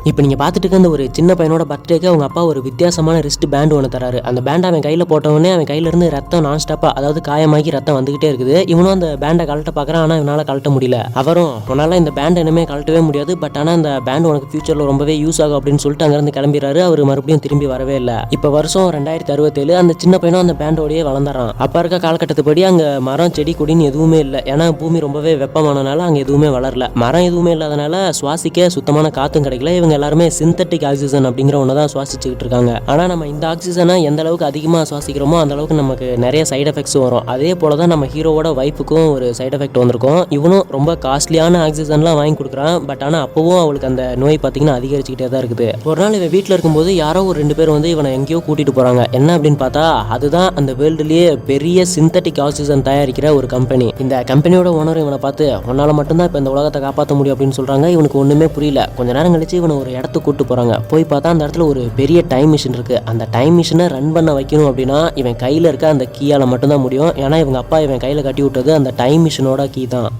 இப்போ நீங்கள் பார்த்துட்டு இருக்க அந்த ஒரு சின்ன பையனோட பர்த்டேக்கு அவங்க அப்பா ஒரு வித்தியாசமான ரிஸ்ட் பேண்ட் ஒன்று தராரு. அந்த பேண்ட் அவன் கையில் போட்டவொடனே அவன் கையிலேருந்து ரத்தம் நான் ஸ்டாப்பாக, அதாவது காயமாகி ரத்தம் வந்துகிட்டே இருக்குது. இவனும் அந்த பேண்டை கழட்ட பார்க்குறான், ஆனால் இவனால் கழட்ட முடியல. அவரும் உன்னால் இந்த பேண்ட் இனிமே கழட்டவே முடியாது, பட் ஆனால் இந்த பேண்ட் உனக்கு ஃபியூச்சரில் ரொம்பவே யூஸ் ஆகும் அப்படின்னு சொல்லிட்டு அங்கேருந்து கிளம்பிடுறாரு. அவர் மறுபடியும் திரும்பி வரவே இல்லை. இப்போ வருஷம் 2067, அந்த சின்ன பையனும் அந்த பேண்டோடையே வளர்ந்துறான். அப்போ இருக்க காலகட்டத்துப்படி அங்கே மரம் செடி கொடின்னு எதுவுமே இல்லை. ஏன்னா பூமி ரொம்பவே வெப்பமானனால அங்கே எதுவுமே வளரல. மரம் எதுவுமே இல்லாதனால சுவாசிக்க சுத்தமான காத்தும் கிடைக்கல. இவங்க எல்லாருமே சிந்தட்டிக் ஆக்சிஜன் அப்படிங்கிற ஒன்று தான் சுவாசிச்சுக்கிட்டு இருக்காங்க. ஆனால் நம்ம இந்த ஆக்சிஜனை எந்த அளவுக்கு அதிகமாக சுவாசிக்கிறோமோ அந்த அளவுக்கு நமக்கு நிறைய சைடு எஃபெக்ட்ஸ் வரும். அதே போல தான் நம்ம ஹீரோவோட வைஃபுக்கும் ஒரு சைடு எஃபெக்ட் வந்திருக்கும். இவனும் ரொம்ப காஸ்ட்லியான ஆக்சிஜன்லாம் வாங்கி கொடுக்குறான். பட் ஆனால் அப்பவும் அவளுக்கு அந்த நோய் பார்த்தீங்கன்னா அதிகரிச்சுக்கிட்டே தான் இருக்குது. ஒரு நாள் இவன் வீட்டில் இருக்கும்போது யாரோ ஒரு 2 பேர் வந்து இவனை எங்கேயோ கூட்டிட்டு போறாங்க. என்ன அப்படின்னு பார்த்தா அதுதான் அந்த வேர்ல்டுலேயே பெரிய சிந்தட்டிக் ஆக்சிஜன் தயாரிக்கிற ஒரு கம்பெனி. இந்த கம்பெனியோட ஓனர் இவனை பார்த்து உன்னால மட்டும்தான் இப்போ இந்த உலகத்தை காப்பாற்ற முடியும் அப்படின்னு சொல்றாங்க. இவனுக்கு ஒண்ணுமே புரியல. கொஞ்ச நேரம் கழிச்சு இவனை ஒரு இடத்துக்கு கூட்டு போறாங்க. போய் பார்த்தா அந்த இடத்துல ஒரு பெரிய டைம் மிஷின் இருக்கு. அந்த டைம் மிஷினை ரன் பண்ண வைக்கணும் அப்படின்னா இவன் கையில இருக்க அந்த கீயால மட்டும்தான் முடியும். ஏன்னா இவங்க அப்பா இவன் கையில கட்டி விட்டது அந்த டைம் மிஷினோட கீ தான்.